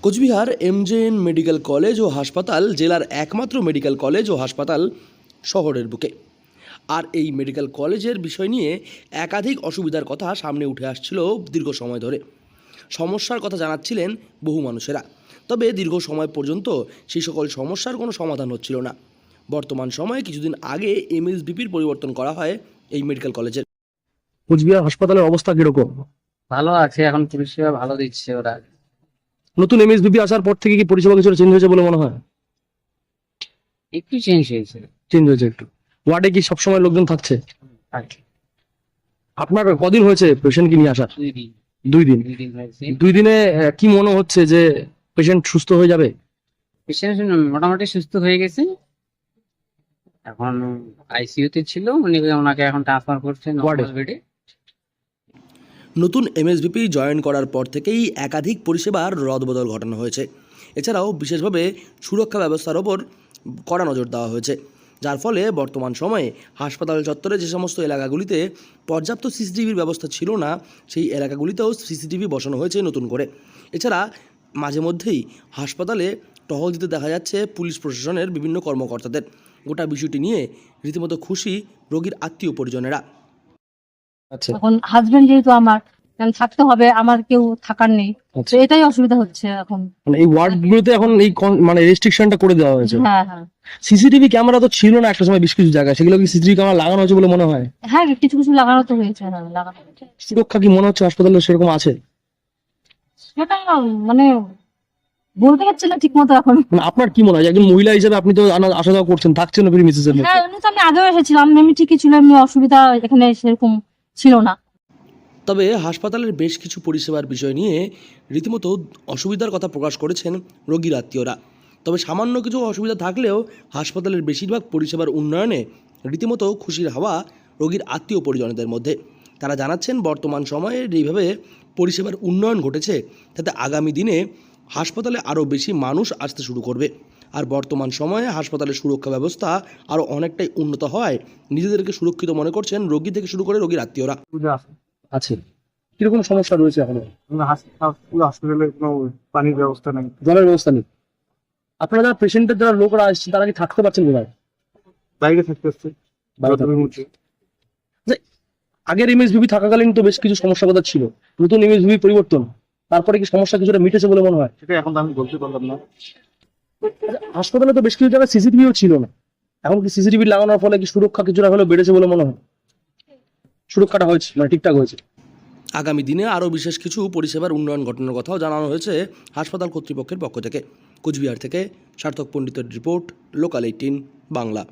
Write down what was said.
Cooch Behar MJN medical college ও হাসপাতাল জেলার একমাত্র মেডিকেল কলেজ ও হাসপাতাল শহরের বুকে। আর এই মেডিকেল কলেজের বিষয় নিয়ে একাধিক অসুবিধার কথা সামনে উঠে আসছিল দীর্ঘ সময় ধরে। সমস্যার কথা জানাচ্ছিলেন বহু মানুষেরা, তবে দীর্ঘ সময় পর্যন্ত সেই সকল সমস্যার কোনো সমাধান হচ্ছিল না। বর্তমান সময়ে কিছুদিন আগে এমএসভিপির পরিবর্তন করা হয় এই মেডিকেল কলেজের। কোচবিহার হাসপাতালের অবস্থা কিরকম? ভালো আছে, এখন পরিষেবা ভালো দিচ্ছে ওরা। নতুন এমএসভিপি আসার পর থেকে কি পরিষেবা কিছুটা চেঞ্জ হয়েছে বলে মনে হয়? একটু চেঞ্জ হয়েছে। চেঞ্জ হয়েছে একটু। ওয়ার্ডে কি সবসময় লোকজন থাকছে? আর আপনার কদিন হয়েছে পেশেন্ট কি নিয়ে আসার? 2 দিন 2 দিন। 2 দিন হয়েছে। 2 দিনে কি মনে হচ্ছে যে পেশেন্ট সুস্থ হয়ে যাবে? পেশেন্ট মোটামুটি সুস্থ হয়ে গেছে। এখন আইসিইউতে ছিল, ওনাকে এখন ট্রান্সফার করছে নর্মাল বেডে। নতুন এমএসভিপি জয়েন করার পর থেকেই একাধিক পরিষেবার রদবদল ঘটানো হয়েছে। এছাড়াও বিশেষভাবে সুরক্ষা ব্যবস্থার ওপর কড়া নজর দেওয়া হয়েছে, যার ফলে বর্তমান সময়ে হাসপাতাল চত্বরে যে সমস্ত এলাকাগুলিতে পর্যাপ্ত সিসিটিভির ব্যবস্থা ছিল না, সেই এলাকাগুলিতেও সিসিটিভি বসানো হয়েছে নতুন করে। এছাড়া মাঝে মধ্যেই হাসপাতালে টহল দিতে দেখা যাচ্ছে পুলিশ প্রশাসনের বিভিন্ন কর্মকর্তাদের। গোটা বিষয়টি নিয়ে রীতিমতো খুশি রোগীর আত্মীয় পরিজনেরা। আচ্ছা, এখন হাজবেন্ড যেহেতু আমার থাকতে হবে, আমার কেউ থাকার নেই, তো এটাই অসুবিধা হচ্ছে এখন। মানে এই ওয়ার্ডগুলোতে এখন এই মানে রেস্ট্রিকশনটা করে দেওয়া হয়েছে। হ্যাঁ হ্যাঁ সিসিটিভি ক্যামেরা তো ছিল না একটা সময় বেশ কিছু জায়গায়, সেগুলো কি সিসিটিভি ক্যামেরা লাগানো হয়েছে বলে মনে হয়? হ্যাঁ, কিছু কিছু লাগানো তো হয়েছে। হ্যাঁ, লাগানো হয়েছে। সুরক্ষা কি মনে হচ্ছে হাসপাতালে সেরকম আছে? সেটা মানে বলতে পারছি না ঠিক মতো এখন। মানে আপনার কি মনে হয় একজন মহিলা হিসেবে আপনি তো আসা যাওয়া করছেন, থাকছেন না মিসেস এর মধ্যে? হ্যাঁ, এমনি তো আমি আগেও এসেছিলাম, এমনি ঠিকই ছিল, এমনি অসুবিধা এখানে সেরকম ছিল না। তবে হাসপাতালের বেশ কিছু পরিষেবার বিষয় নিয়ে রীতিমতো অসুবিধার কথা প্রকাশ করেছেন রোগীর আত্মীয়রা। তবে সামান্য কিছু অসুবিধা থাকলেও হাসপাতালের বেশিরভাগ পরিষেবার উন্নয়নে রীতিমতো খুশির হাওয়া রোগীর আত্মীয় পরিজনদের মধ্যে। তারা জানাচ্ছেন বর্তমান সময়ে যেইভাবে পরিষেবার উন্নয়ন ঘটেছে, তাতে আগামী দিনে হাসপাতালে আরও বেশি মানুষ আসতে শুরু করবে। আর বর্তমান সময়ে হাসপাতালের সুরক্ষা ব্যবস্থা আরও অনেকটাই উন্নত হওয়ায় নিজেদেরকে সুরক্ষিত মনে করছেন রোগী থেকে শুরু করে রোগীর আত্মীয়রা। আছে কিরকম সমস্যা রয়েছে এখন? হসপিটালে কোনো পানির ব্যবস্থা নেই, জলের ব্যবস্থা নেই। আপনারা যারা পেশেন্টের যারা লোকরা আসছে তারা কি থাকতে পারছেন কোথায়? বাইরে থাকতে হচ্ছে। আগের এমএসভিপি থাকাকালীন তো বেশ কিছু সমস্যার কথা ছিল, নতুন এমএসভিপি পরিবর্তন তারপরে কি সমস্যা কিছুটা মিটেছে বলে মনে হয়? সেটা এখন তো আমি বলতে পারলাম না। হাসপাতালে তো বেশ কিছু জায়গায় সিসিটিভিও ছিল না, এখন কি সিসিটিভি লাগানোর ফলে কি সুরক্ষা কিছুটা হলেও বেড়েছে বলে মনে হয়? সুরক্ষাটা হয়েছে, মানে ঠিকঠাক হয়েছে। আগামী দিনে আরও বিশেষ কিছু পরিষেবার উন্নয়ন ঘটানোর কথাও জানানো হয়েছে হাসপাতাল কর্তৃপক্ষের পক্ষ থেকে। কোচবিহার থেকে সার্থক পণ্ডিতের রিপোর্ট, লোকাল 18 বাংলা।